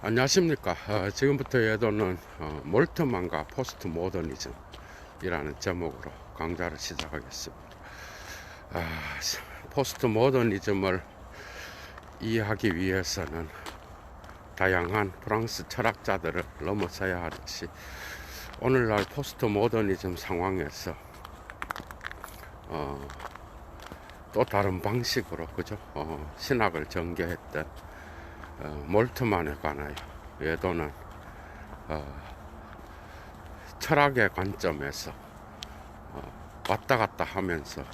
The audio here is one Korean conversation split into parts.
안녕하십니까. 지금부터 예도는 몰트만과 포스트 모더니즘이라는 제목으로 강좌를 시작하겠습니다. 포스트 모더니즘을 이해하기 위해서는 다양한 프랑스 철학자들을 넘어서야 하듯이 오늘날 포스트 모더니즘 상황에서 또 다른 방식으로 그죠? 신학을 전개했던 몰트만에 관하여 예도는 철학의 관점에서 왔다 갔다 하면서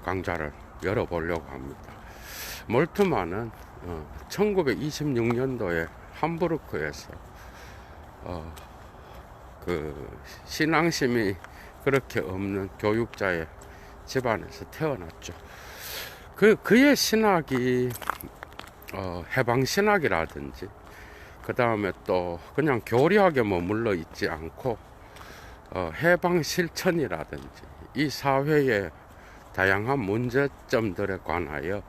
강좌를 열어보려고 합니다. 몰트만은 1926년도에 함부르크에서 그 신앙심이 그렇게 없는 교육자의 집안에서 태어났죠. 그의 신학이 해방신학이라든지 그 다음에 또 그냥 교리하게 머물러 있지 않고 해방실천이라든지 이 사회의 다양한 문제점들에 관하여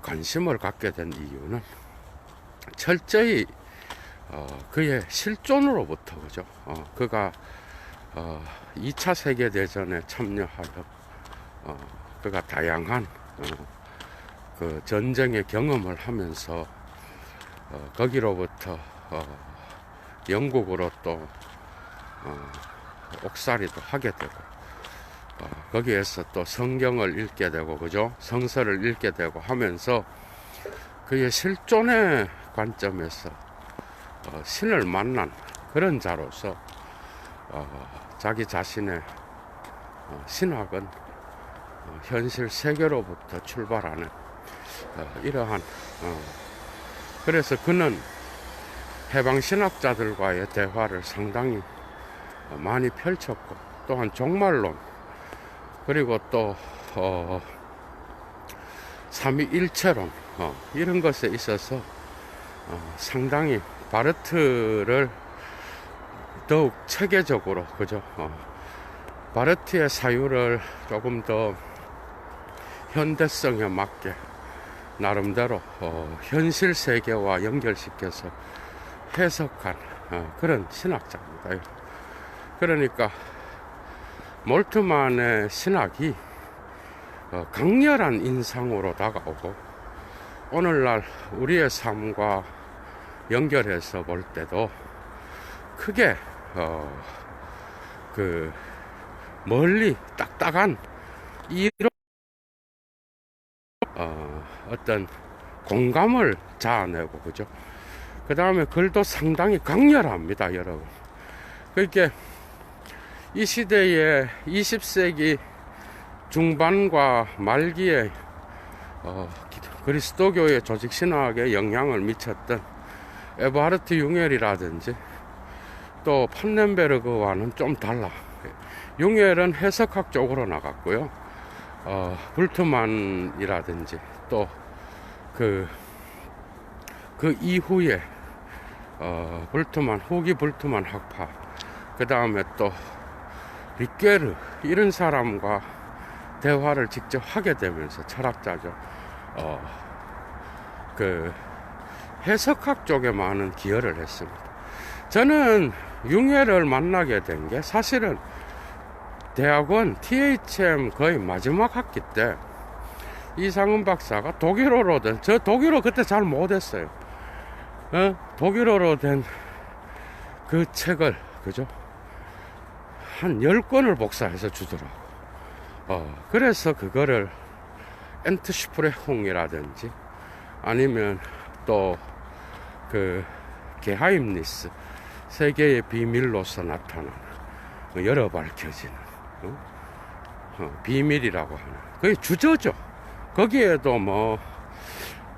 관심을 갖게 된 이유는 철저히 그의 실존으로부터 그죠. 그가 2차 세계대전에 참여하여 그가 다양한 그 전쟁의 경험을 하면서 거기로부터 영국으로 또 옥살이도 하게 되고 거기에서 또 성경을 읽게 되고 그죠, 성서를 읽게 되고 하면서 그의 실존의 관점에서 신을 만난 그런 자로서 자기 자신의 신학은 현실 세계로부터 출발하는 이러한 그래서 그는 해방신학자들과의 대화를 상당히 많이 펼쳤고 또한 종말론 그리고 또 삼위일체론 이런 것에 있어서 상당히 바르트를 더욱 체계적으로 그죠, 바르트의 사유를 조금 더 현대성에 맞게 나름대로 현실 세계와 연결시켜서 해석한 그런 신학자입니다. 그러니까 몰트만의 신학이 강렬한 인상으로 다가오고 오늘날 우리의 삶과 연결해서 볼 때도 크게 그 멀리 딱딱한 이런 어떤 공감을 자아내고 그죠. 그 다음에 글도 상당히 강렬합니다, 여러분. 그러니까 이 시대의 20세기 중반과 말기에 그리스도교의 조직신학에 영향을 미쳤던 에버하르트 융엘이라든지 또 판넨베르그와는 좀 달라. 융엘은 해석학 쪽으로 나갔고요. 불트만이라든지 또 그 이후에 불트만 후기 불트만 학파 그 다음에 또 리케르 이런 사람과 대화를 직접 하게 되면서 철학자죠. 그 해석학 쪽에 많은 기여를 했습니다. 저는 융헬을 만나게 된 게 사실은 대학원 THM 거의 마지막 학기 때 이상은 박사가 독일어로 된, 저 독일어 그때 잘 못했어요. 독일어로 된 그 책을 그죠, 한 10권을 복사해서 주더라고. 그래서 그거를 엔트슈프레홍이라든지 아니면 또 그 게하임니스 세계의 비밀로서 나타나는 열어 밝혀지는 비밀이라고 하는 그게 주저죠. 거기에도 뭐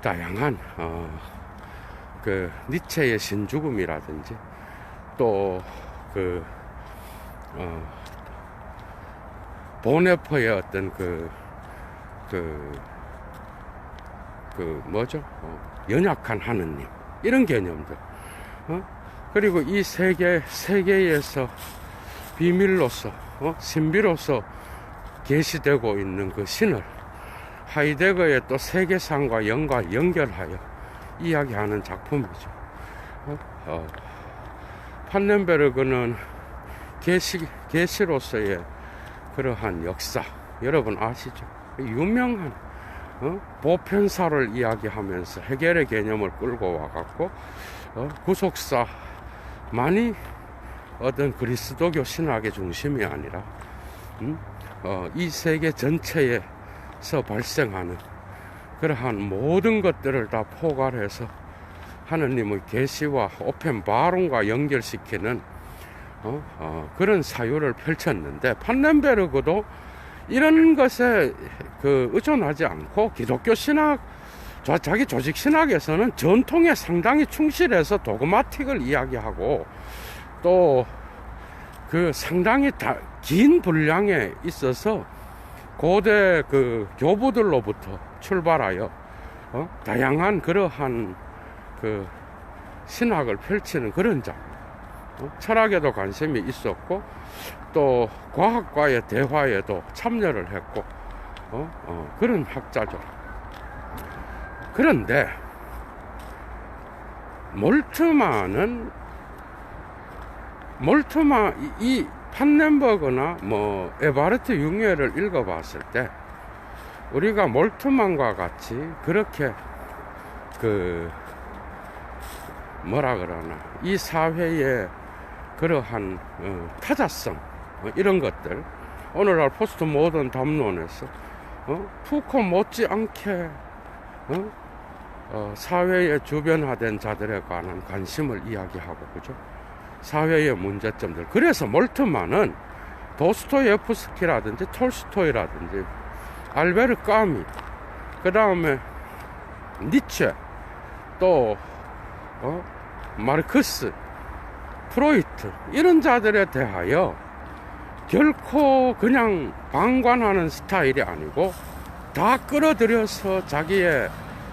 다양한 그 니체의 신죽음이라든지 또 그 보네퍼의 어떤 뭐죠? 연약한 하느님 이런 개념들. 그리고 이 세계에서 비밀로서 신비로서 계시되고 있는 그 신을 하이데거의 또 세계상과 연결하여 이야기하는 작품이죠. 판넨베르그는 계시로서의 그러한 역사, 여러분 아시죠? 유명한 보편사를 이야기하면서 해결의 개념을 끌고 와갖고 구속사만이 어떤 그리스도교 신학의 중심이 아니라 이 세계 전체에서 발생하는 그러한 모든 것들을 다 포괄해서 하느님의 계시와 오펜 바론과 연결시키는 그런 사유를 펼쳤는데, 판넨베르그도 이런 것에 의존하지 않고 기독교 신학, 자기 조직 신학에서는 전통에 상당히 충실해서 도그마틱을 이야기하고, 또 상당히 긴 분량에 있어서 고대 교부들로부터 출발하여 다양한 그러한 신학을 펼치는 그런 자, 철학에도 관심이 있었고 또 과학과의 대화에도 참여를 했고 그런 학자죠. 그런데 이 판넨버그나 에바르트 융예를 읽어봤을 때 우리가 몰트만과 같이 그렇게 이 사회의 그러한 타자성, 이런 것들, 오늘날 포스트 모던 담론에서 푸코 못지않게 사회에 주변화된 자들에 관한 관심을 이야기하고, 그죠? 사회의 문제점들. 그래서 몰트만은 도스토예프스키라든지 톨스토이라든지 알베르 까미, 그 다음에 니체, 또 마르크스, 프로이트, 이런 자들에 대하여 결코 그냥 방관하는 스타일이 아니고 다 끌어들여서 자기의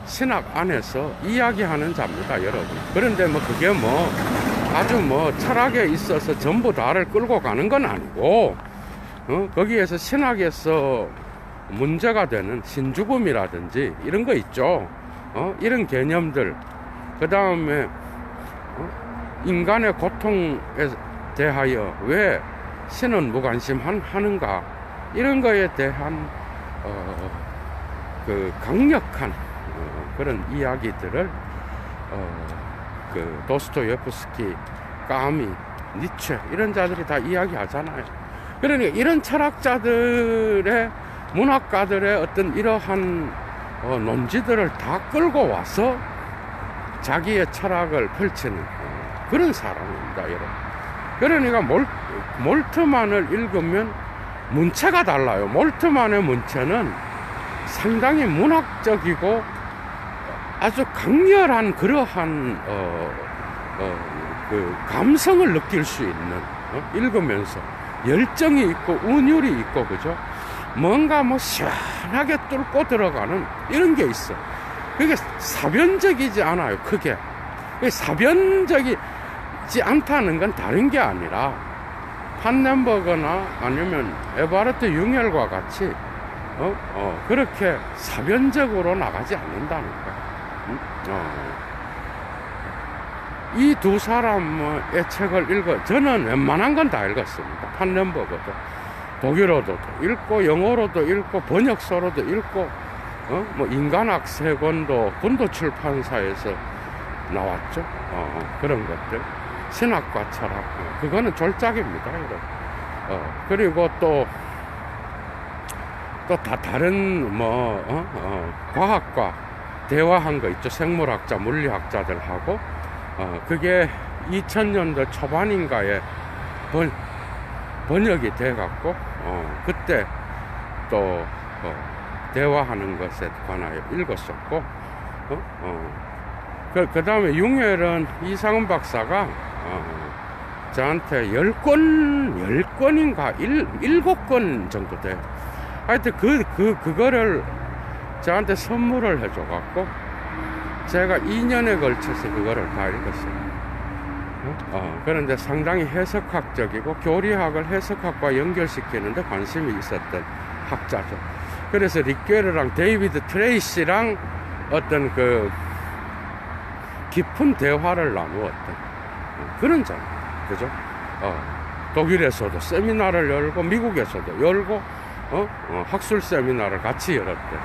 신학 안에서 이야기하는 자입니다, 여러분. 그런데 그게 아주 철학에 있어서 전부 다를 끌고 가는 건 아니고, 거기에서 신학에서 문제가 되는 신죽음이라든지 이런 거 있죠. 이런 개념들, 그 다음에 인간의 고통에 대하여 왜 신은 무관심하는가, 이런 거에 대한 강력한 그런 이야기들을 도스토예프스키, 까미, 니체, 이런 자들이 다 이야기하잖아요. 그러니까 이런 철학자들의, 문학가들의 어떤 이러한 논지들을 다 끌고 와서 자기의 철학을 펼치는 그런 사람입니다, 여러분. 그러니까 몰트만을 읽으면 문체가 달라요. 몰트만의 문체는 상당히 문학적이고 아주 강렬한 그러한 감성을 느낄 수 있는, 읽으면서 열정이 있고 운율이 있고, 그죠? 뭔가 시원하게 뚫고 들어가는 이런 게 있어. 그게 사변적이지 않아요, 크게. 사변적이지 않다는 건 다른 게 아니라 판넨버그나 아니면 에바르트 융헬과 같이 그렇게 사변적으로 나가지 않는다는 거야. 이 두 사람의 책을 저는 웬만한 건 다 읽었습니다. 판넨버그도 독일어도 읽고 영어로도 읽고 번역서로도 읽고 인간학 세 권도 군도 출판사에서 나왔죠. 그런 것들, 신학과 철학, 그거는 졸작입니다, 여러분. 그리고 또 다른 과학과 대화한 거 있죠. 생물학자, 물리학자들하고. 그게 2000년도 초반인가에 번역이 돼갖고 그때 또 대화하는 것에 관하여 읽었었고, 그 다음에 융헬은 이상은 박사가 저한테 10권인가 7권 정도 돼요. 하여튼 그거를 저한테 선물을 해줘갖고 제가 2년에 걸쳐서 그거를 다 읽었어요. 그런데 상당히 해석학적이고 교리학을 해석학과 연결시키는데 관심이 있었던 학자죠. 그래서 리케르랑 데이비드 트레이시랑 어떤 깊은 대화를 나누었던 그런 자입니다. 그죠? 독일에서도 세미나를 열고 미국에서도 열고 학술 세미나를 같이 열었던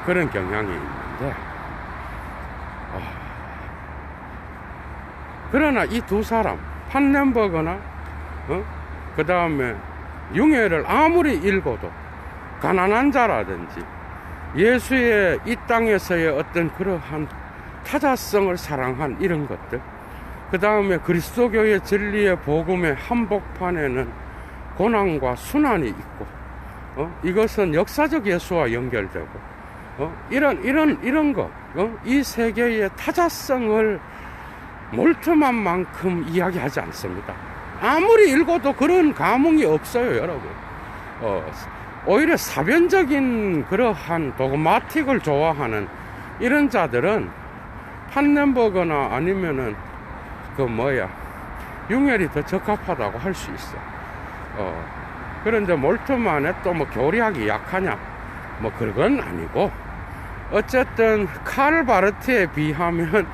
그런 경향이 있는데, 그러나 이 두 사람 판넨버그나 그 다음에 융해를 아무리 읽어도 가난한 자라든지 예수의 이 땅에서의 어떤 그러한 타자성을 사랑한 이런 것들, 그 다음에 그리스도교의 진리의 복음의 한복판에는 고난과 순환이 있고, 이것은 역사적 예수와 연결되고, 이런 것, 이 세계의 타자성을 몰트만 만큼 이야기하지 않습니다. 아무리 읽어도 그런 감흥이 없어요, 여러분. 오히려 사변적인 그러한 도그마틱을 좋아하는 이런 자들은 판넨버그나 아니면은 융헬이 더 적합하다고 할 수 있어. 그런데 몰트만에 또 뭐 교리학이 약하냐? 뭐 그건 아니고, 어쨌든 카를 바르트에 비하면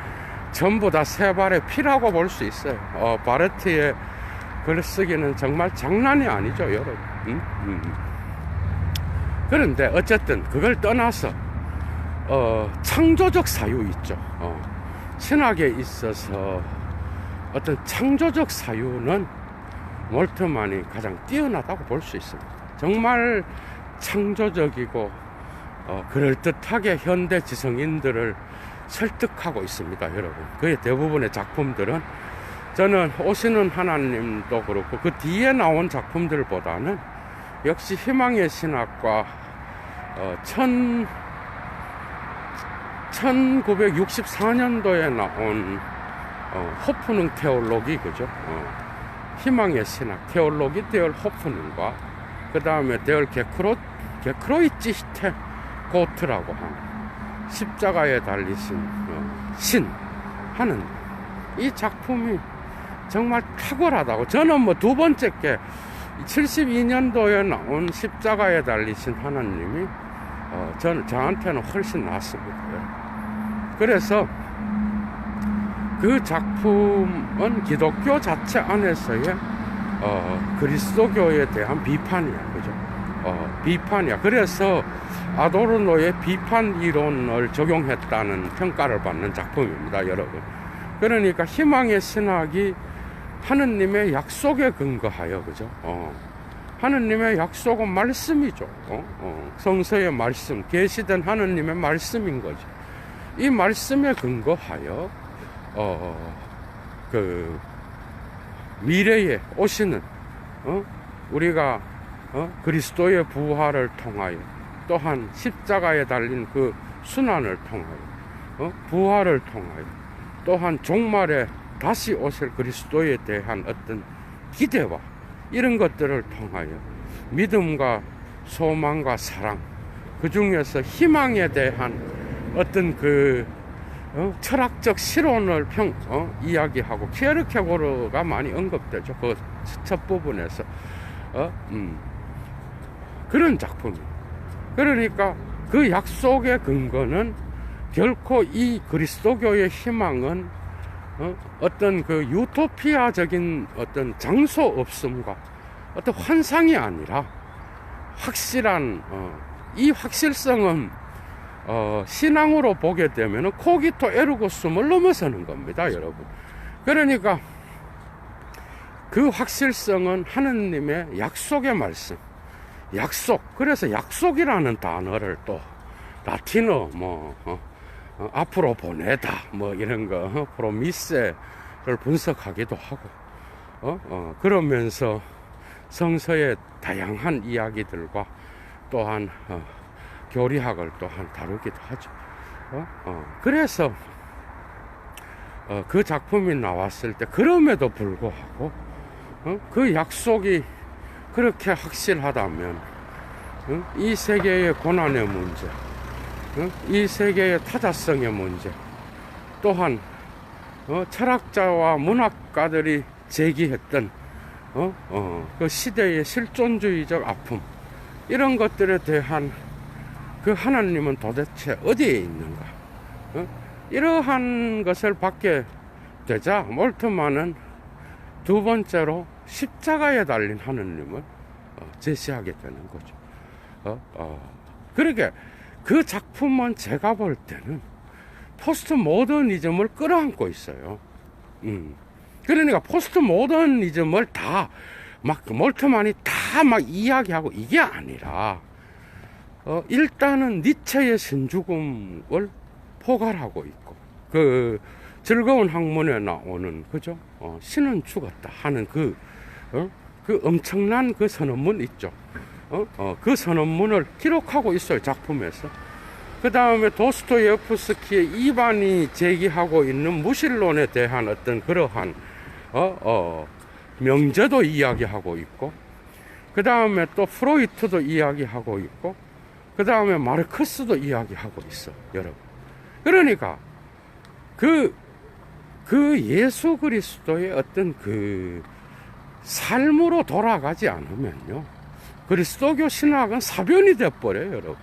전부 다 세 발의 피라고 볼 수 있어요. 바르트의 글쓰기는 정말 장난이 아니죠, 여러분. 그런데 어쨌든 그걸 떠나서 창조적 사유 있죠. 신학에 있어서 어떤 창조적 사유는 몰트만이 가장 뛰어나다고 볼 수 있습니다. 정말 창조적이고 그럴듯하게 현대 지성인들을 설득하고 있습니다, 여러분. 그의 대부분의 작품들은, 저는 오시는 하나님도 그렇고 그 뒤에 나온 작품들보다는 역시 희망의 신학과 1964년도에 나온 호프능 테올로기, 그죠? 희망의 신학 테올로기 데얼 호프능과 그 다음에 데얼 게크로이치히테 고트라고 하는 십자가에 달리신 신 하는 이 작품이 정말 탁월하다고, 저는 뭐 두 번째 게 72년도에 나온 십자가에 달리신 하나님이 저한테는 훨씬 낫습니다. 그래서 그 작품은 기독교 자체 안에서의 그리스도교에 대한 비판이야, 그죠? 비판이야. 그래서 아도르노의 비판 이론을 적용했다는 평가를 받는 작품입니다, 여러분. 그러니까 희망의 신학이 하느님의 약속에 근거하여, 그죠? 하느님의 약속은 말씀이죠. 성서의 말씀, 계시된 하느님의 말씀인 거죠. 이 말씀에 근거하여 그 미래에 오시는 우리가 그리스도의 부활을 통하여, 또한 십자가에 달린 그 순환을 통하여, 부활을 통하여, 또한 종말에 다시 오실 그리스도에 대한 어떤 기대와 이런 것들을 통하여 믿음과 소망과 사랑, 그 중에서 희망에 대한 어떤 그 철학적 실론을 이야기하고, 키에르케고르가 많이 언급되죠. 그 첫 부분에서 그런 작품이에요. 그러니까 그 약속의 근거는 결코 이 그리스도교의 희망은 어떤 그 유토피아적인 어떤 장소 없음과 어떤 환상이 아니라 확실한 이 확실성은 신앙으로 보게 되면 코기토 에르고숨을 넘어서는 겁니다, 여러분. 그러니까 그 확실성은 하느님의 약속의 말씀, 약속. 그래서 약속이라는 단어를 또 라틴어 앞으로 보내다 이런 거 프로미세를 분석하기도 하고, 그러면서 성서의 다양한 이야기들과 또한 교리학을 또한 다루기도 하죠. 그래서 그 작품이 나왔을 때, 그럼에도 불구하고 그 약속이 그렇게 확실하다면 이 세계의 고난의 문제, 이 세계의 타자성의 문제, 또한 철학자와 문학가들이 제기했던 그 시대의 실존주의적 아픔, 이런 것들에 대한 그 하나님은 도대체 어디에 있는가? 이러한 것을 받게 되자 몰트만은 두 번째로 십자가에 달린 하느님을 제시하게 되는 거죠. 그러게 그 작품은 제가 볼 때는 포스트 모더니즘을 끌어안고 있어요. 그러니까 포스트 모더니즘을 다 막 몰트만이 다 막 이야기하고 이게 아니라 일단은 니체의 신죽음을 포괄하고 있고, 그 즐거운 학문에 나오는 그죠? 신은 죽었다 하는 그 엄청난 그 선언문 있죠. 그 선언문을 기록하고 있어요, 작품에서. 그 다음에 도스토예프스키의 이반이 제기하고 있는 무신론에 대한 어떤 그러한 명제도 이야기하고 있고, 그 다음에 또 프로이트도 이야기하고 있고, 그 다음에 마르크스도 이야기하고 있어, 여러분. 그러니까 그 예수 그리스도의 어떤 그 삶으로 돌아가지 않으면요, 그리스도교 신학은 사변이 돼버려요, 여러분.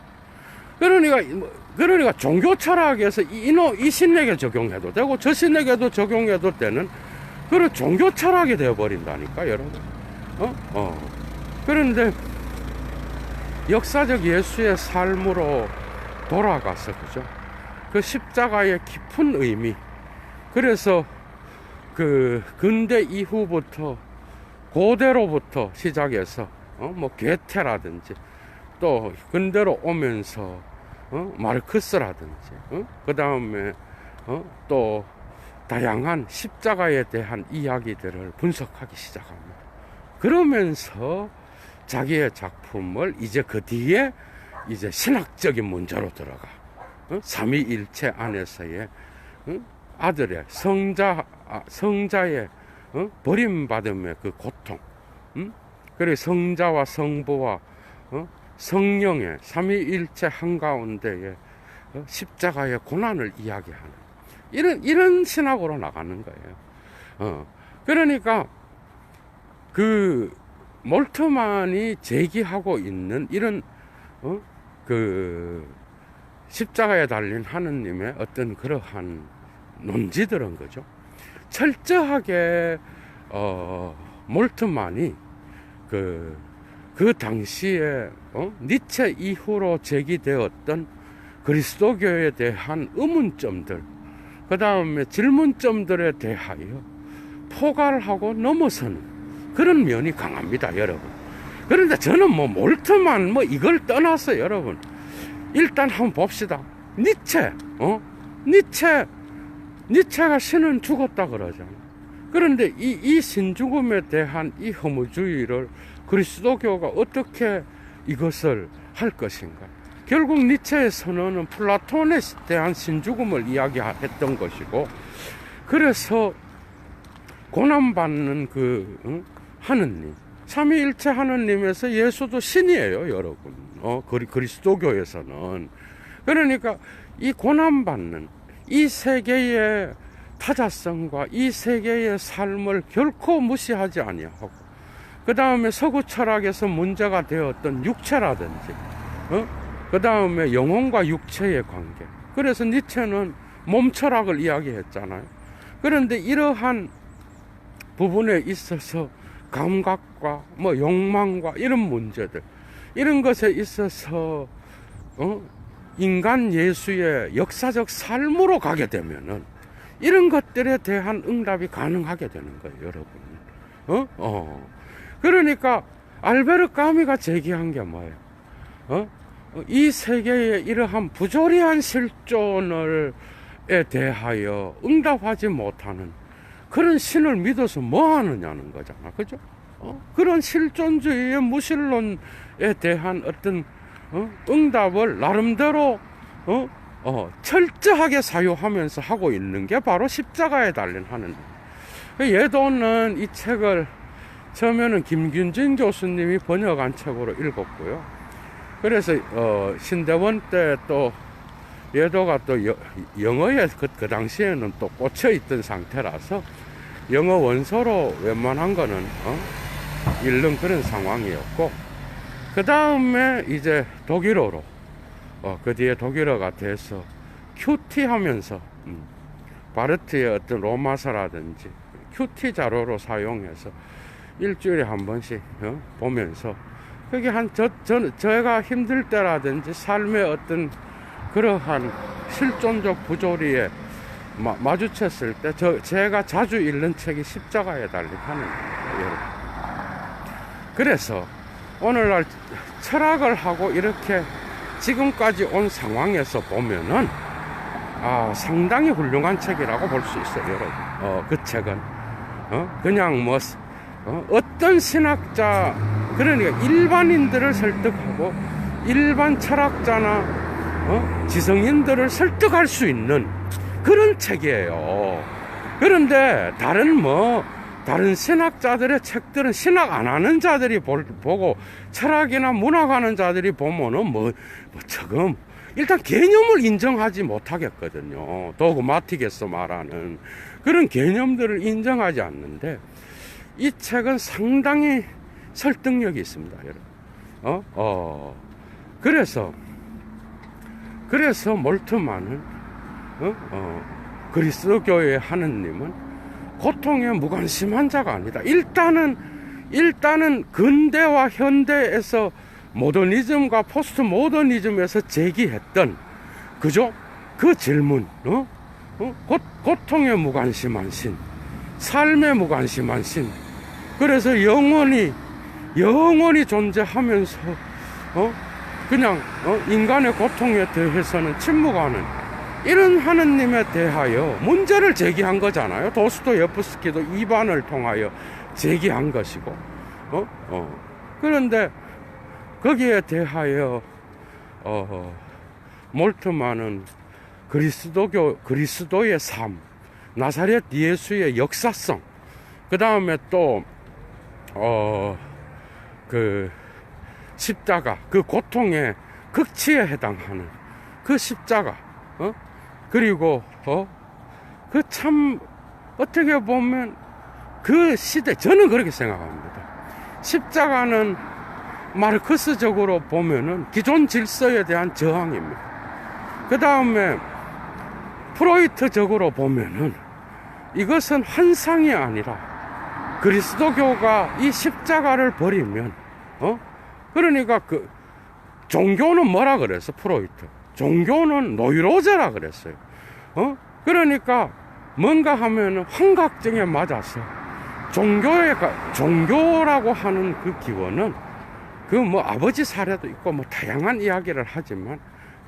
그러니까 종교 철학에서 이 신에게 적용해도 되고 저 신에게도 적용해도 되는 그런 종교 철학이 되어버린다니까, 여러분. 그런데 역사적 예수의 삶으로 돌아가서, 그죠? 그 십자가의 깊은 의미. 그래서 그 근대 이후부터 고대로부터 시작해서 뭐 괴테라든지 또 근대로 오면서 마르크스라든지 그 다음에 또 다양한 십자가에 대한 이야기들을 분석하기 시작합니다. 그러면서 자기의 작품을 이제 그 뒤에 이제 신학적인 문제로 들어가. 삼위일체 안에서의 아들의 성자의 버림받음의 그 고통, 그리고 성자와 성부와 성령의 삼위일체 한가운데의 십자가의 고난을 이야기하는 이런 신학으로 나가는 거예요. 그러니까 그 몰트만이 제기하고 있는 이런 그 십자가에 달린 하느님의 어떤 그러한 논지들은, 거죠, 철저하게 몰트만이 그 당시에 니체 이후로 제기되었던 그리스도교에 대한 의문점들, 그 다음에 질문점들에 대하여 포괄하고 넘어서는 그런 면이 강합니다, 여러분. 그런데 저는 뭐 몰트만 뭐 이걸 떠나서, 여러분, 일단 한번 봅시다. 니체가 신은 죽었다 그러잖아. 그런데 이 신죽음에 대한 이 허무주의를 그리스도교가 어떻게 이것을 할 것인가? 결국 니체의 선언은 플라톤에 대한 신죽음을 이야기했던 것이고, 그래서 고난받는 그 하느님, 삼위일체 하느님에서 예수도 신이에요, 여러분. 그리스도교에서는. 그러니까 이 고난받는 이 세계의 타자성과 이 세계의 삶을 결코 무시하지 아니하고, 그 다음에 서구 철학에서 문제가 되었던 육체라든지 그 다음에 영혼과 육체의 관계, 그래서 니체는 몸 철학을 이야기했잖아요. 그런데 이러한 부분에 있어서 감각과 뭐 욕망과 이런 문제들, 이런 것에 있어서 인간 예수의 역사적 삶으로 가게 되면은 이런 것들에 대한 응답이 가능하게 되는 거예요, 여러분. 그러니까 알베르 까미가 제기한 게 뭐예요? 이 세계의 이러한 부조리한 실존에 대하여 응답하지 못하는 그런 신을 믿어서 뭐 하느냐는 거잖아, 그죠? 그런 실존주의의 무신론에 대한 어떤 응답을 나름대로 철저하게 사유하면서 하고 있는 게 바로 십자가에 달린 하느님. 예도는 이 책을 처음에는 김균진 교수님이 번역한 책으로 읽었고요. 그래서 신대원 때 또 예도가 또 영어에 그 당시에는 또 꽂혀 있던 상태라서 영어 원서로 웬만한 거는 읽는 그런 상황이었고, 그 다음에 이제 독일어로 그 뒤에 독일어가 돼서 큐티 하면서 바르트의 어떤 로마서라든지 큐티 자료로 사용해서 일주일에 한 번씩 보면서 그게 제가 힘들 때라든지 삶의 어떤 그러한 실존적 부조리에 마주쳤을 때 제가 자주 읽는 책이 십자가에 달린 하늘입니다. 그래서 오늘날 철학을 하고 이렇게 지금까지 온 상황에서 보면은 상당히 훌륭한 책이라고 볼 수 있어요, 여러분. 그 책은 그냥 어떤 신학자, 그러니까 일반인들을 설득하고 일반 철학자나 지성인들을 설득할 수 있는 그런 책이에요. 그런데 다른 신학자들의 책들은 신학 안 하는 자들이 보고 철학이나 문학하는 자들이 보면은 조금 일단 개념을 인정하지 못하겠거든요. 도그마틱에서 말하는 그런 개념들을 인정하지 않는데 이 책은 상당히 설득력이 있습니다, 여러분. 그래서 몰트만은 그리스도교의 하느님은 고통에 무관심한 자가 아니다. 일단은 근대와 현대에서 모더니즘과 포스트 모더니즘에서 제기했던 그 질문, 고통에 무관심한 신, 삶에 무관심한 신, 그래서 영원히 존재하면서 그냥 인간의 고통에 대해서는 침묵하는 이런 하느님에 대하여 문제를 제기한 거잖아요. 도스토예프스키도 이반을 통하여 제기한 것이고, 그런데 거기에 대하여 몰트만은 그리스도의 삶, 나사렛 예수의 역사성, 그 다음에 또 그 십자가, 그 고통의 극치에 해당하는 그 십자가, 그리고 그 참 어떻게 보면 그 시대, 저는 그렇게 생각합니다. 십자가는 마르크스적으로 보면은 기존 질서에 대한 저항입니다. 그 다음에 프로이트적으로 보면은 이것은 환상이 아니라 그리스도교가 이 십자가를 버리면 그러니까 그 종교는 뭐라 그랬어? 프로이트 종교는 노이로제라 그랬어요. 그러니까 뭔가 하면은 환각증에 맞아서 종교라고 하는 그 기원은 그 아버지 사례도 있고 다양한 이야기를 하지만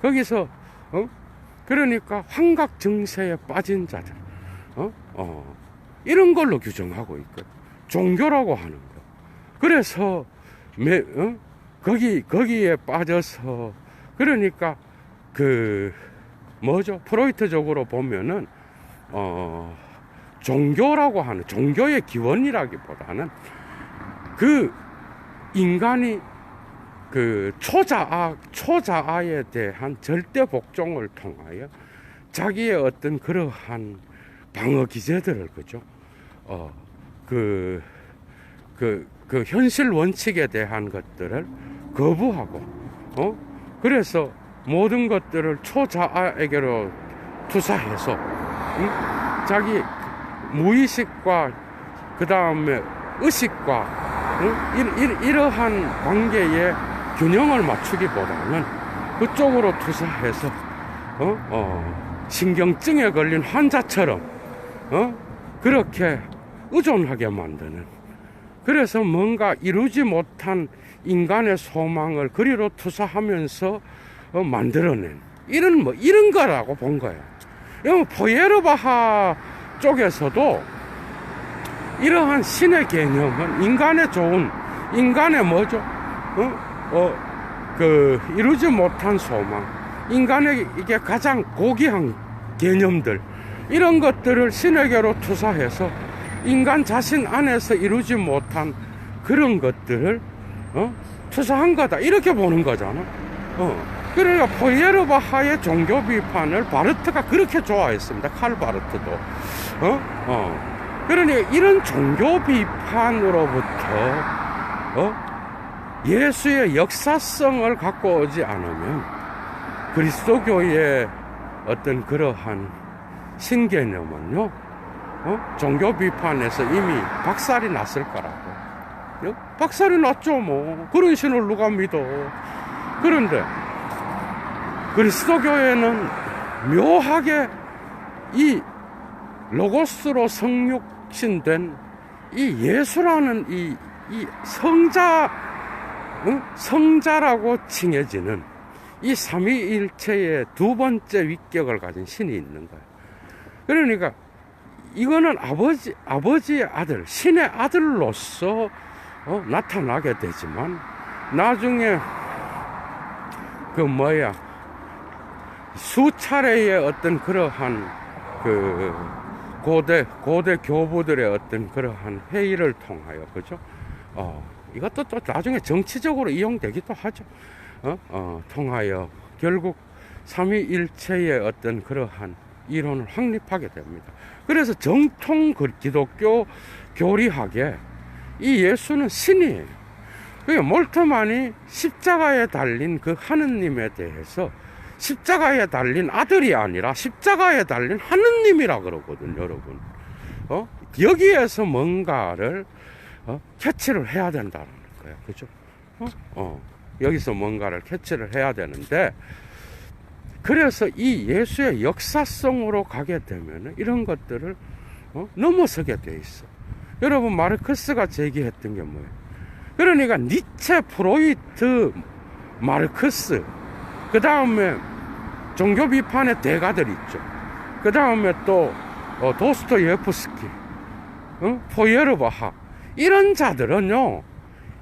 거기서 그러니까 환각 증세에 빠진 자들 이런 걸로 규정하고 있거든. 종교라고 하는 거. 그래서 거기에 빠져서 그러니까 프로이트적으로 보면은 종교라고 하는 종교의 기원이라기보다는 그 인간이 그 초자아에 대한 절대 복종을 통하여 자기의 어떤 그러한 방어 기제들을 그 현실 원칙에 대한 것들을 거부하고 그래서 모든 것들을 초자아에게로 투사해서 자기 무의식과 그 다음에 의식과 이러한 관계에 균형을 맞추기보다는 그쪽으로 투사해서 신경증에 걸린 환자처럼 그렇게 의존하게 만드는, 그래서 뭔가 이루지 못한 인간의 소망을 그리로 투사하면서 만들어낸 이런 거라고 본 거예요. 포예르바하 쪽에서도 이러한 신의 개념은 인간의 좋은, 인간의 이루지 못한 소망, 인간의 이게 가장 고귀한 개념들, 이런 것들을 신에게로 투사해서 인간 자신 안에서 이루지 못한 그런 것들을 투사한 거다, 이렇게 보는 거잖아. 그러니까 포예르바하의 종교 비판을 바르트가 그렇게 좋아했습니다. 칼 바르트도. 그러니 이런 종교 비판으로부터 예수의 역사성을 갖고 오지 않으면 그리스도교의 어떤 그러한 신개념은요, 종교 비판에서 이미 박살이 났을 거라고. 박살이 났죠, 뭐. 그런 신을 누가 믿어. 그런데 그리스도교회는 묘하게 이 로고스로 성육신된 이 예수라는 이 성자라고 칭해지는 이 삼위일체의 두 번째 위격을 가진 신이 있는 거예요. 그러니까 이거는 아버지의 아들, 신의 아들로서 나타나게 되지만, 나중에 수차례의 어떤 그러한 고대 교부들의 어떤 그러한 회의를 통하여, 그죠? 이것도 또 나중에 정치적으로 이용되기도 하죠. 통하여 결국 삼위일체의 어떤 그러한 이론을 확립하게 됩니다. 그래서 정통 기독교 교리학에 이 예수는 신이에요. 몰트만이 십자가에 달린 그 하느님에 대해서 십자가에 달린 아들이 아니라 십자가에 달린 하느님이라 그러거든요, 여러분. 여기에서 뭔가를 캐치를 해야 된다는 거예요, 그죠? 여기서 뭔가를 캐치를 해야 되는데, 그래서 이 예수의 역사성으로 가게 되면 이런 것들을 넘어서게 돼 있어. 여러분, 마르크스가 제기했던 게 뭐예요? 그러니까 니체, 프로이트, 마르크스, 그 다음에 종교 비판의 대가들 있죠. 그 다음에 또 도스토예프스키, 포예르바하, 이런 자들은요,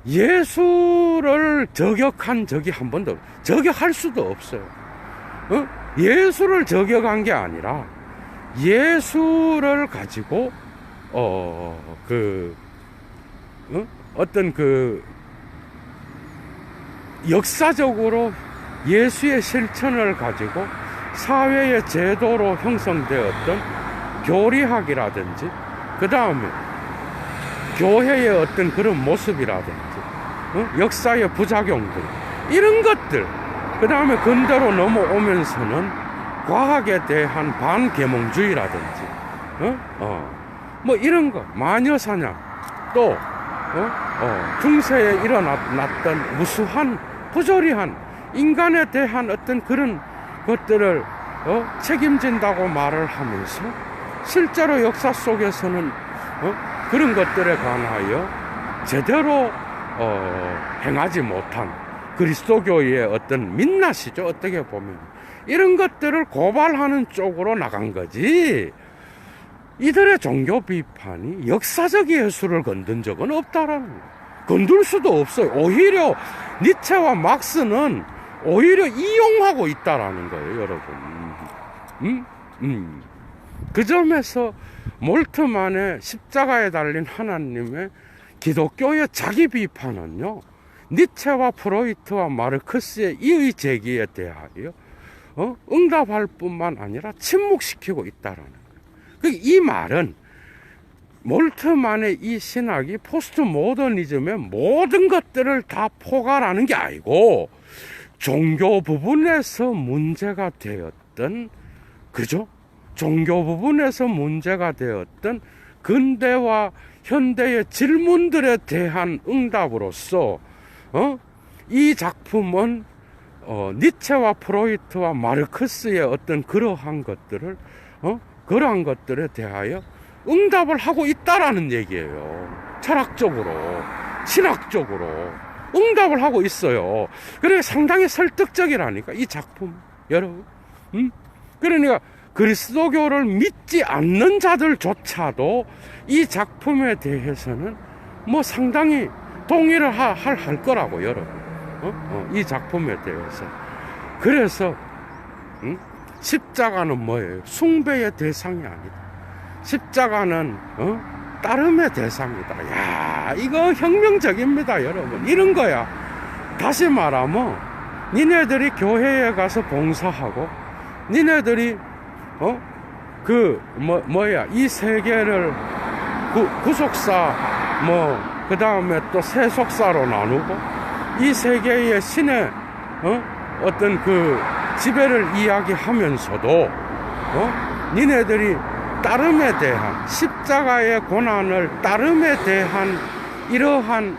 예수를 저격한 적이 한 번도, 저격할 수도 없어요. 예수를 저격한 게 아니라 예수를 가지고 어떤 역사적으로 예수의 실천을 가지고 사회의 제도로 형성되었던 교리학이라든지, 그 다음에 교회의 어떤 그런 모습이라든지, 역사의 부작용들, 이런 것들, 그 다음에 근대로 넘어오면서는 과학에 대한 반계몽주의라든지, 뭐 이런 거, 마녀사냥, 또 중세에 일어났던 무수한 부조리한 인간에 대한 어떤 그런 것들을 책임진다고 말을 하면서, 실제로 역사 속에서는 그런 것들에 관하여 제대로 행하지 못한 그리스도교의 어떤 민낯이죠, 어떻게 보면. 이런 것들을 고발하는 쪽으로 나간 거지, 이들의 종교 비판이 역사적 예수를 건든 적은 없다라는 거예요. 건들 수도 없어요. 오히려 니체와 막스는 오히려 이용하고 있다라는 거예요, 여러분. 그 점에서 몰트만의 십자가에 달린 하나님의 기독교의 자기 비판은요, 니체와 프로이트와 마르크스의 이의 제기에 대하여 응답할 뿐만 아니라 침묵시키고 있다라는 거예요. 이 말은 몰트만의 이 신학이 포스트 모더니즘의 모든 것들을 다 포괄하는 게 아니고, 종교 부분에서 문제가 되었던, 그죠? 종교 부분에서 문제가 되었던 근대와 현대의 질문들에 대한 응답으로서 이 작품은 니체와 프로이트와 마르크스의 어떤 그러한 것들을 그러한 것들에 대하여 응답을 하고 있다라는 얘기예요. 철학적으로, 신학적으로 응답을 하고 있어요. 그래 상당히 설득적이라니까, 이 작품, 여러분. 그러니까 그리스도교를 믿지 않는 자들조차도 이 작품에 대해서는 뭐 상당히 동의를 할 거라고, 여러분. 이 작품에 대해서. 그래서 십자가는 뭐예요? 숭배의 대상이 아니다. 십자가는 따름의 대상이다. 야, 이거 혁명적입니다, 여러분. 이런 거야. 다시 말하면 니네들이 교회에 가서 봉사하고, 니네들이 이 세계를 구속사, 그 다음에 또 세속사로 나누고, 이 세계의 신의 어떤 그 지배를 이야기하면서도 니네들이 따름에 대한 십자가의 고난을 따름에 대한 이러한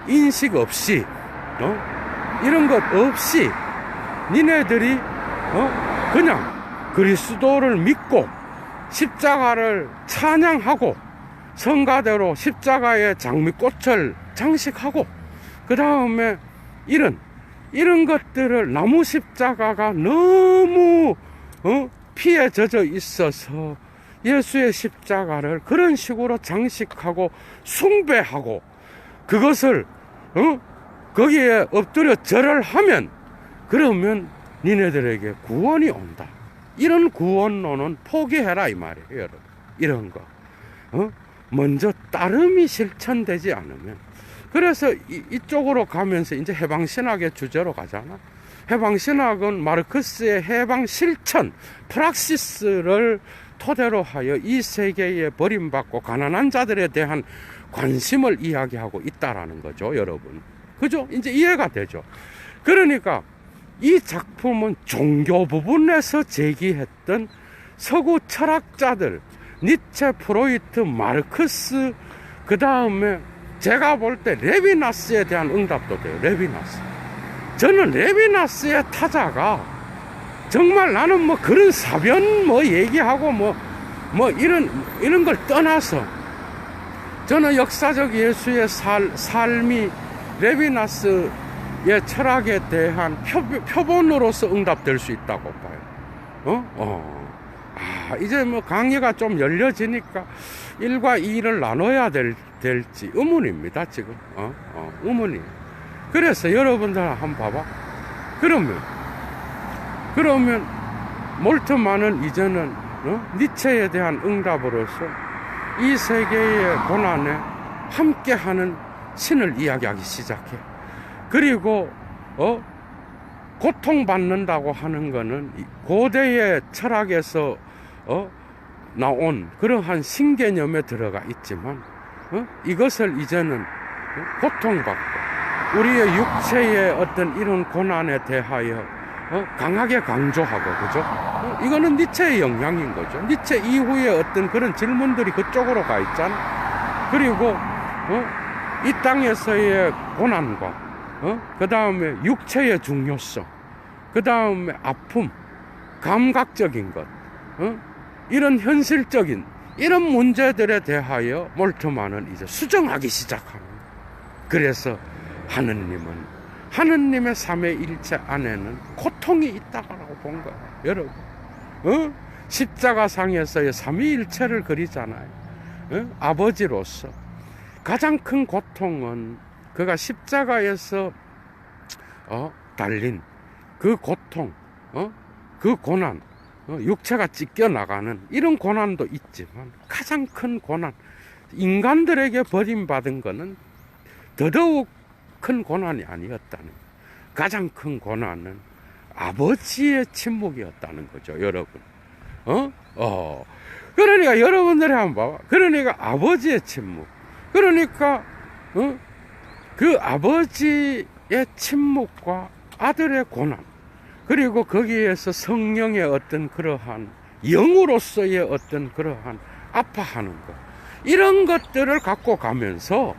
인식 없이 이런 것 없이 니네들이 그냥 그리스도를 믿고 십자가를 찬양하고 성가대로 십자가의 장미꽃을 장식하고 그 다음에 이런 것들을 나무 십자가가 너무 피에 젖어 있어서 예수의 십자가를 그런 식으로 장식하고 숭배하고 그것을 거기에 엎드려 절을 하면 그러면 니네들에게 구원이 온다. 이런 구원론은 포기해라 이 말이에요, 여러분. 이런 거 먼저 따름이 실천되지 않으면. 그래서 이쪽으로 가면서 이제 해방신학의 주제로 가잖아. 해방신학은 마르크스의 해방 실천 프락시스를 토대로 하여 이 세계에 버림받고 가난한 자들에 대한 관심을 이야기하고 있다라는 거죠, 여러분. 그죠? 이제 이해가 되죠. 그러니까 이 작품은 종교 부분에서 제기했던 서구 철학자들, 니체, 프로이트, 마르크스, 그 다음에 제가 볼 때 레비나스에 대한 응답도 돼요. 레비나스. 저는 레비나스의 타자가 정말 나는 뭐 그런 사변 뭐 얘기하고 뭐 이런 걸 떠나서 저는 역사적 예수의 삶이 레비나스의 철학에 대한 표본으로서 응답될 수 있다고 봐요. 이제 뭐 강의가 좀 열려지니까 1과 2를 나눠야 될지 의문입니다, 지금. 의문이. 그래서 여러분들 한번 봐봐. 그러면 몰트만은 이제는 니체에 대한 응답으로서 이 세계의 고난에 함께하는 신을 이야기하기 시작해. 그리고 고통받는다고 하는 거는 고대의 철학에서 나온 그러한 신개념에 들어가 있지만 이것을 이제는 고통받고 우리의 육체의 어떤 이런 고난에 대하여 강하게 강조하고, 그죠? 이거는 니체의 영향인 거죠. 니체 이후에 어떤 그런 질문들이 그쪽으로 가 있잖아. 그리고 이 땅에서의 고난과 그 다음에 육체의 중요성, 그 다음에 아픔, 감각적인 것, 이런 현실적인 이런 문제들에 대하여 몰트만은 이제 수정하기 시작하는 거예요. 그래서 하느님의 삼위일체 안에는 고통이 있다고 본 거예요, 여러분. 십자가상에서의 삼위일체를 그리잖아요. 아버지로서 가장 큰 고통은 그가 십자가에서 달린 그 고통, 그 고난, 육체가 찢겨나가는 이런 고난도 있지만 가장 큰 고난, 인간들에게 버림받은 것은 더더욱 큰 고난이 아니었다는, 가장 큰 고난은 아버지의 침묵이었다는 거죠, 여러분. 그러니까 여러분들이 한번 봐봐. 그러니까 아버지의 침묵. 그러니까 그 아버지의 침묵과 아들의 고난, 그리고 거기에서 성령의 어떤 그러한 영으로서의 어떤 그러한 아파하는 것, 이런 것들을 갖고 가면서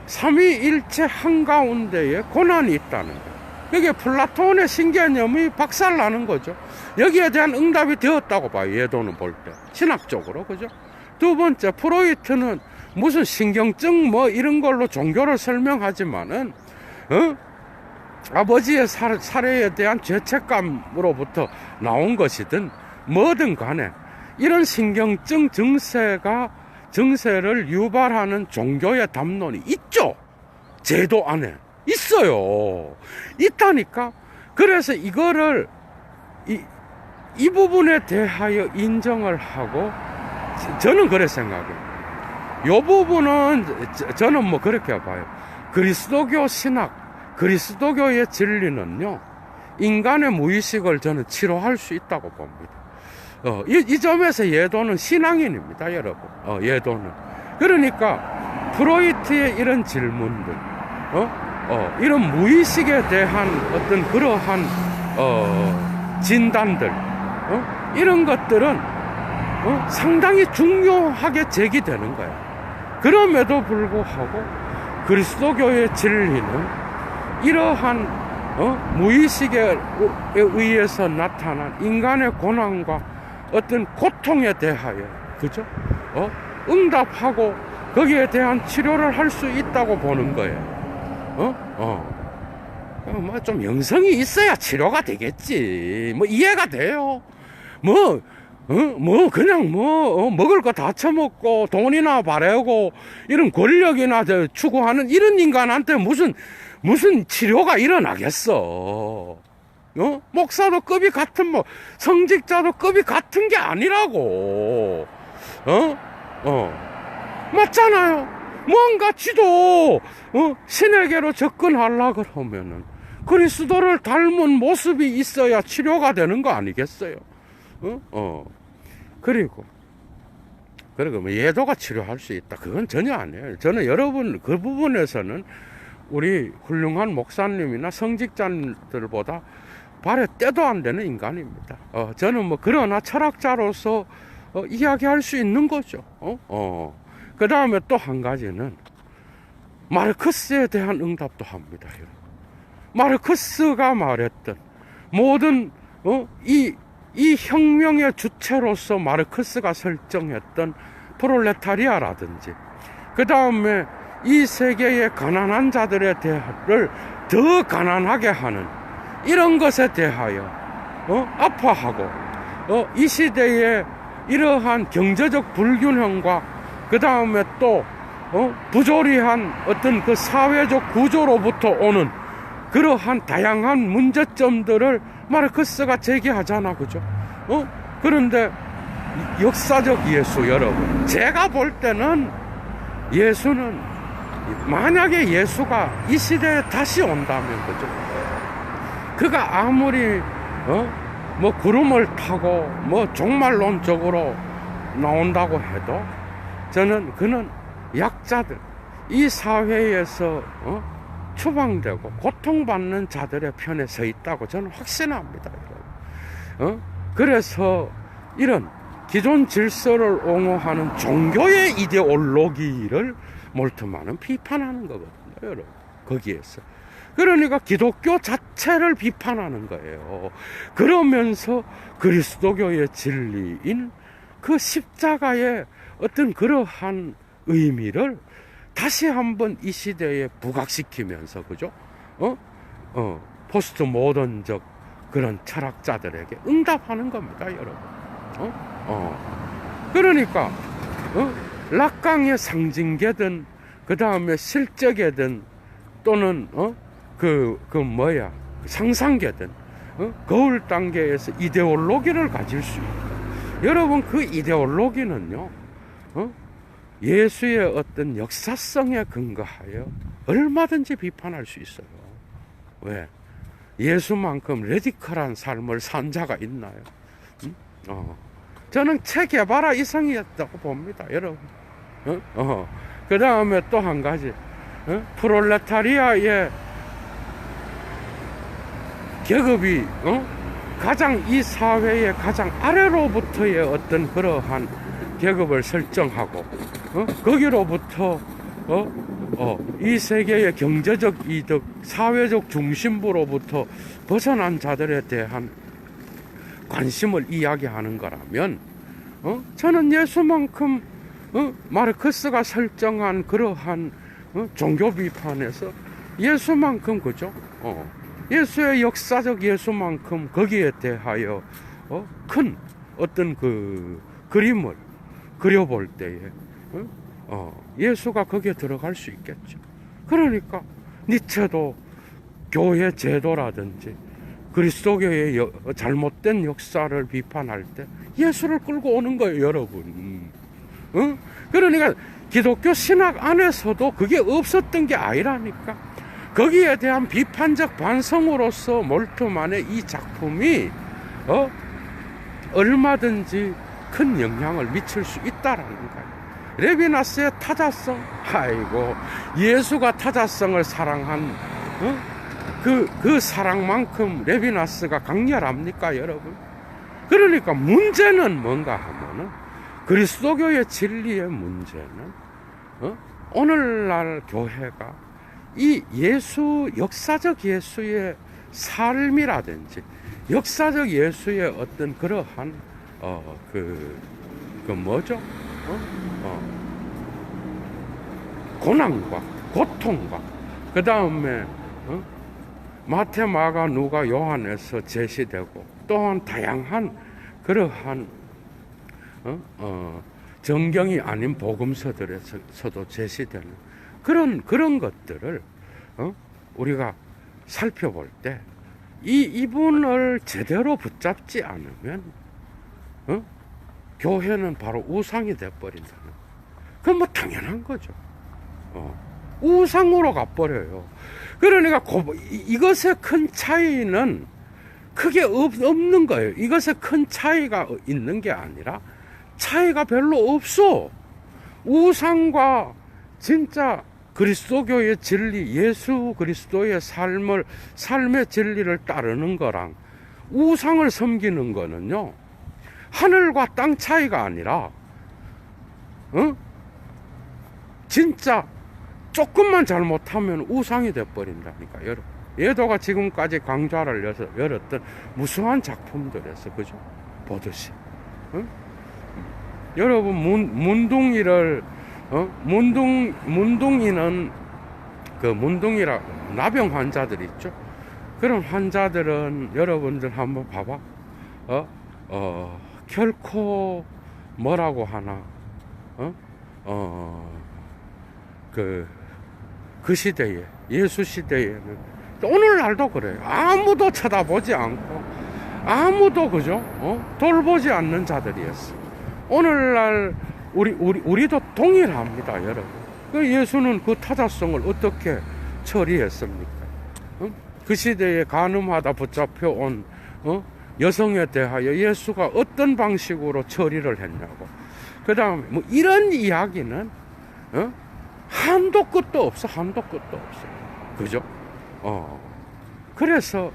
삼위일체 한가운데에 고난이 있다는 거예요. 그게 플라톤의 신개념이 박살나는 거죠. 여기에 대한 응답이 되었다고 봐요, 예도는 볼 때. 신학적으로, 그죠? 두 번째, 프로이트는 무슨 신경증 뭐 이런 걸로 종교를 설명하지만은 아버지의 살해에 대한 죄책감으로부터 나온 것이든 뭐든 간에 이런 신경증 증세를 유발하는 종교의 담론이 있죠. 제도 안에 있어요. 있다니까. 그래서 이거를 이 부분에 대하여 인정을 하고, 저는 그렇게 생각해요. 이 부분은 저는 뭐 그렇게 봐요. 그리스도교 신학, 그리스도교의 진리는요, 인간의 무의식을 저는 치료할 수 있다고 봅니다. 이 점에서 예도는 신앙인입니다, 여러분. 예도는. 그러니까 프로이트의 이런 질문들, 이런 무의식에 대한 어떤 그러한 진단들, 이런 것들은 상당히 중요하게 제기되는 거야. 그럼에도 불구하고 그리스도교의 진리는 이러한 무의식에 의해서 나타난 인간의 고난과 어떤 고통에 대하여, 그죠? 응답하고 거기에 대한 치료를 할 수 있다고 보는 거예요. 뭐 좀 영성이 있어야 치료가 되겠지. 뭐 이해가 돼요. 그냥 먹을 거 다 처먹고 돈이나 바래고 이런 권력이나 추구하는 이런 인간한테 무슨 치료가 일어나겠어. 목사도 급이 같은 성직자도 급이 같은 게 아니라고. 맞잖아요. 뭔가 지도 신에게로 접근하려 그러면은 그리스도를 닮은 모습이 있어야 치료가 되는 거 아니겠어요? 그리고 뭐 예도가 치료할 수 있다, 그건 전혀 아니에요. 저는 여러분 그 부분에서는 우리 훌륭한 목사님이나 성직자들보다 발에 때도 안 되는 인간입니다. 저는 그러나 철학자로서 이야기할 수 있는 거죠. 그 다음에 또 한 가지는 마르크스에 대한 응답도 합니다. 마르크스가 말했던 모든 이 혁명의 주체로서 마르크스가 설정했던 프롤레타리아라든지, 그 다음에 이 세계의 가난한 자들에 대해를 더 가난하게 하는 이런 것에 대하여 아파하고 이 시대의 이러한 경제적 불균형과 그 다음에 또 부조리한 어떤 그 사회적 구조로부터 오는 그러한 다양한 문제점들을 마르크스가 제기하잖아, 그죠? 그런데 역사적 예수, 여러분, 제가 볼 때는 예수는, 만약에 예수가 이 시대에 다시 온다면, 그죠? 그가 아무리 구름을 타고 종말론적으로 나온다고 해도 저는 그는 약자들, 이 사회에서 추방되고 고통받는 자들의 편에 서 있다고 저는 확신합니다. 그래서 이런 기존 질서를 옹호하는 종교의 이데올로기를 몰트만은 비판하는 거거든요, 여러분. 거기에서. 그러니까 기독교 자체를 비판하는 거예요. 그러면서 그리스도교의 진리인 그 십자가의 어떤 그러한 의미를 다시 한번 이 시대에 부각시키면서, 그죠? 포스트 모던적 그런 철학자들에게 응답하는 겁니다, 여러분. 그러니까, 락강의 상징계든, 그 다음에 실제계든, 또는, 상상계든, 거울 단계에서 이데올로기를 가질 수 있다. 여러분, 그 이데올로기는요, 예수의 어떤 역사성에 근거하여 얼마든지 비판할 수 있어요. 왜? 예수만큼 레디컬한 삶을 산 자가 있나요? 저는 체게바라 이상이었다고 봅니다, 여러분. 그 다음에 또 한 가지, 프롤레타리아의 계급이 가장 이 사회의 가장 아래로부터의 어떤 그러한 계급을 설정하고 거기로부터 이 세계의 경제적 이득, 사회적 중심부로부터 벗어난 자들에 대한 관심을 이야기하는 거라면 저는 예수만큼 마르크스가 설정한 그러한 종교 비판에서 예수만큼, 그죠? 예수의 역사적 예수만큼 거기에 대하여 큰 어떤 그 그림을 그려볼 때에 예수가 거기에 들어갈 수 있겠죠. 그러니까 니체도 교회 제도라든지 그리스도교의 잘못된 역사를 비판할 때 예수를 끌고 오는 거예요, 여러분. 그러니까 기독교 신학 안에서도 그게 없었던 게 아니라니까. 거기에 대한 비판적 반성으로서 몰트만의 이 작품이 얼마든지 큰 영향을 미칠 수 있다라는 거예요. 레비나스의 타자성, 아이고, 예수가 타자성을 사랑한 그 사랑만큼 레비나스가 강렬합니까, 여러분? 그러니까 문제는 뭔가 하면은 그리스도교의 진리의 문제는 오늘날 교회가 이 역사적 예수의 삶이라든지 역사적 예수의 어떤 그러한 뭐죠? 고난과 고통과 그 다음에 마태, 마가, 누가, 요한에서 제시되고 또한 다양한 그러한 정경이 아닌 복음서들에서도 제시되는 그런 것들을 우리가 살펴볼 때 이분을 제대로 붙잡지 않으면 교회는 바로 우상이 돼버린다는, 그건 뭐 당연한 거죠. 우상으로 가버려요. 그러니까 이것의 큰 차이는 크게 없는 거예요. 이것에 큰 차이가 있는 게 아니라 차이가 별로 없어. 우상과 진짜 그리스도교의 진리, 예수 그리스도의 삶의 진리를 따르는 거랑 우상을 섬기는 거는요, 하늘과 땅 차이가 아니라 진짜 조금만 잘못하면 우상이 돼버린다니까. 여러분, 예도가 지금까지 강좌를 열었던 무수한 작품들에서 그죠? 보듯이 여러분, 문둥이를 문둥이는 문둥이라 나병 환자들 있죠? 그런 환자들은 여러분들 한번 봐봐. 결코 뭐라고 하나 그 시대에, 예수 시대에는, 오늘날도 그래요. 아무도 쳐다보지 않고 아무도 그죠? 돌보지 않는 자들이었어. 오늘날 우리도 동일합니다, 여러분. 그 예수는 그 타자성을 어떻게 처리했습니까? 그 시대에 간음하다 붙잡혀 온 여성에 대하여 예수가 어떤 방식으로 처리를 했냐고. 그 다음에 뭐 이런 이야기는 한도 끝도 없어. 한도 끝도 없어. 그죠? 그래서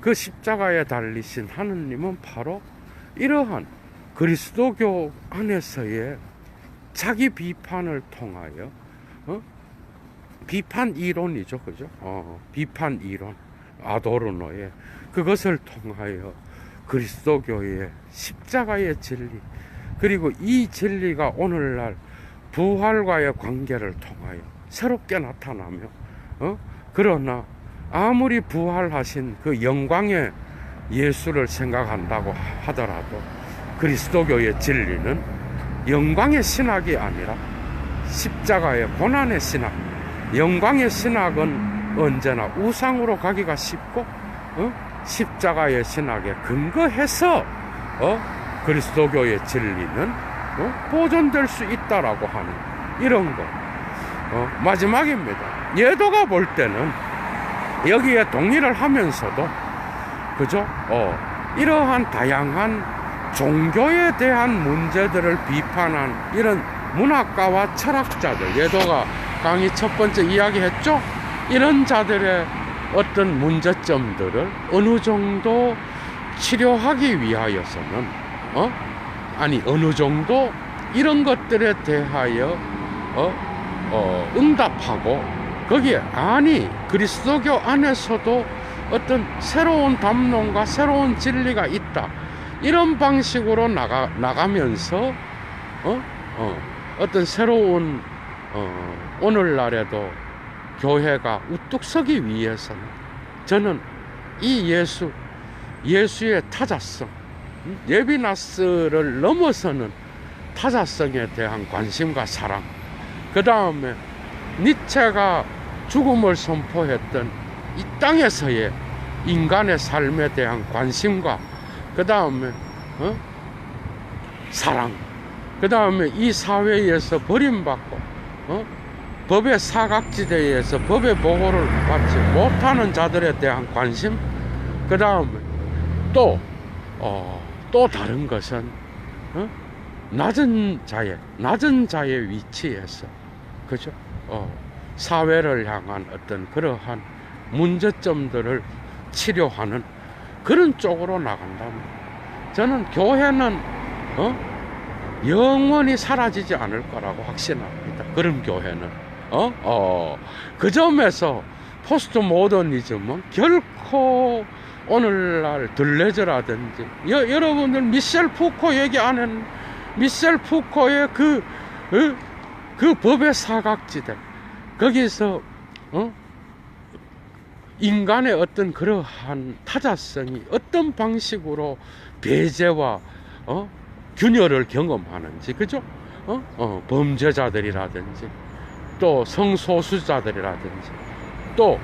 그 십자가에 달리신 하느님은 바로 이러한 그리스도교 안에서의 자기 비판을 통하여 비판 이론이죠. 그죠? 비판 이론, 아도르노의 그것을 통하여 그리스도교의 십자가의 진리, 그리고 이 진리가 오늘날 부활과의 관계를 통하여 새롭게 나타나며 그러나 아무리 부활하신 그 영광의 예수를 생각한다고 하더라도 그리스도교의 진리는 영광의 신학이 아니라 십자가의 고난의 신학, 영광의 신학은 언제나 우상으로 가기가 쉽고 십자가의 신학에 근거해서 그리스도교의 진리는 보존될 수 있다라고 하는 이런 거. 마지막입니다. 예도가 볼 때는 여기에 동의를 하면서도 그죠? 이러한 다양한 종교에 대한 문제들을 비판한 이런 문학가와 철학자들, 예도가 강의 첫 번째 이야기했죠? 이런 자들의 어떤 문제점들을 어느 정도 치료하기 위하여서는 어느 정도 이런 것들에 대하여 응답하고, 거기에 그리스도교 안에서도 어떤 새로운 담론과 새로운 진리가 있다, 이런 방식으로 나가면서 어떤 새로운 오늘날에도 교회가 우뚝 서기 위해서는 저는 이 예수의 타자성, 예비나스를 넘어서는 타자성에 대한 관심과 사랑, 그 다음에 니체가 죽음을 선포했던 이 땅에서의 인간의 삶에 대한 관심과 그 다음에 사랑, 그 다음에 이 사회에서 버림받고 법의 사각지대에서 법의 보호를 받지 못하는 자들에 대한 관심, 그 다음에 또 다른 것은 낮은 자의 위치에서 그죠? 사회를 향한 어떤 그러한 문제점들을 치료하는 그런 쪽으로 나간다면 저는 교회는 영원히 사라지지 않을 거라고 확신합니다. 그런 교회는 그 점에서 포스트 모더니즘은 결코 오늘날 들레저라든지 여러분들 미셸 푸코 얘기 안 했는 미셸 푸코의 그 법의 사각지대 거기서 인간의 어떤 그러한 타자성이 어떤 방식으로 배제와 균열을 경험하는지, 그죠? 범죄자들이라든지 또 성소수자들이라든지 또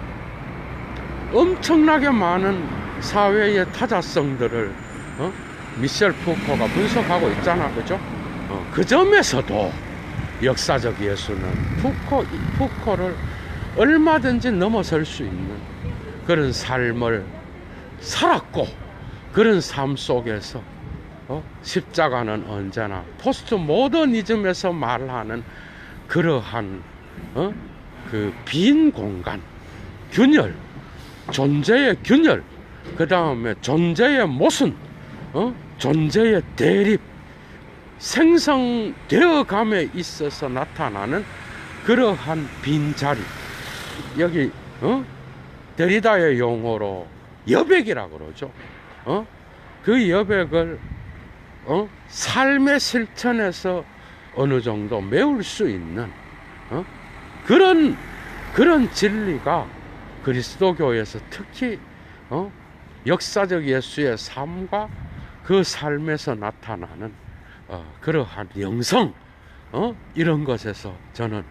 엄청나게 많은 사회의 타자성들을 미셸 푸코가 분석하고 있잖아, 그죠? 그 점에서도 역사적 예수는 푸코를 얼마든지 넘어설 수 있는 그런 삶을 살았고, 그런 삶 속에서 십자가는 언제나 포스트 모더니즘에서 말하는 그러한 그 빈 공간, 균열, 존재의 균열, 그 다음에 존재의 모순, 존재의 대립, 생성되어감에 있어서 나타나는 그러한 빈자리, 여기 데리다의 용어로 여백이라고 그러죠. 그 여백을 삶의 실천에서 어느 정도 메울 수 있는 그런 진리가 그리스도교에서 특히 역사적 예수의 삶과 그 삶에서 나타나는 그러한 영성, 이런 것에서 저는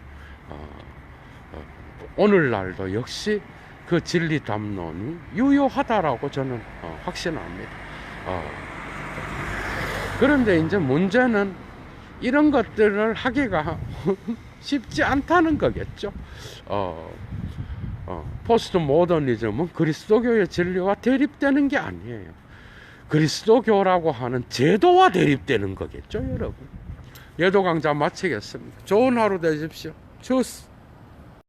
오늘날도 역시 그 진리 담론이 유효하다라고 저는 확신합니다. 그런데 이제 문제는 이런 것들을 하기가 쉽지 않다는 거겠죠. 포스트 모더니즘은 그리스도교의 진리와 대립되는 게 아니에요. 그리스도교라고 하는 제도와 대립되는 거겠죠, 여러분. 예도 강좌 마치겠습니다. 좋은 하루 되십시오. 주스.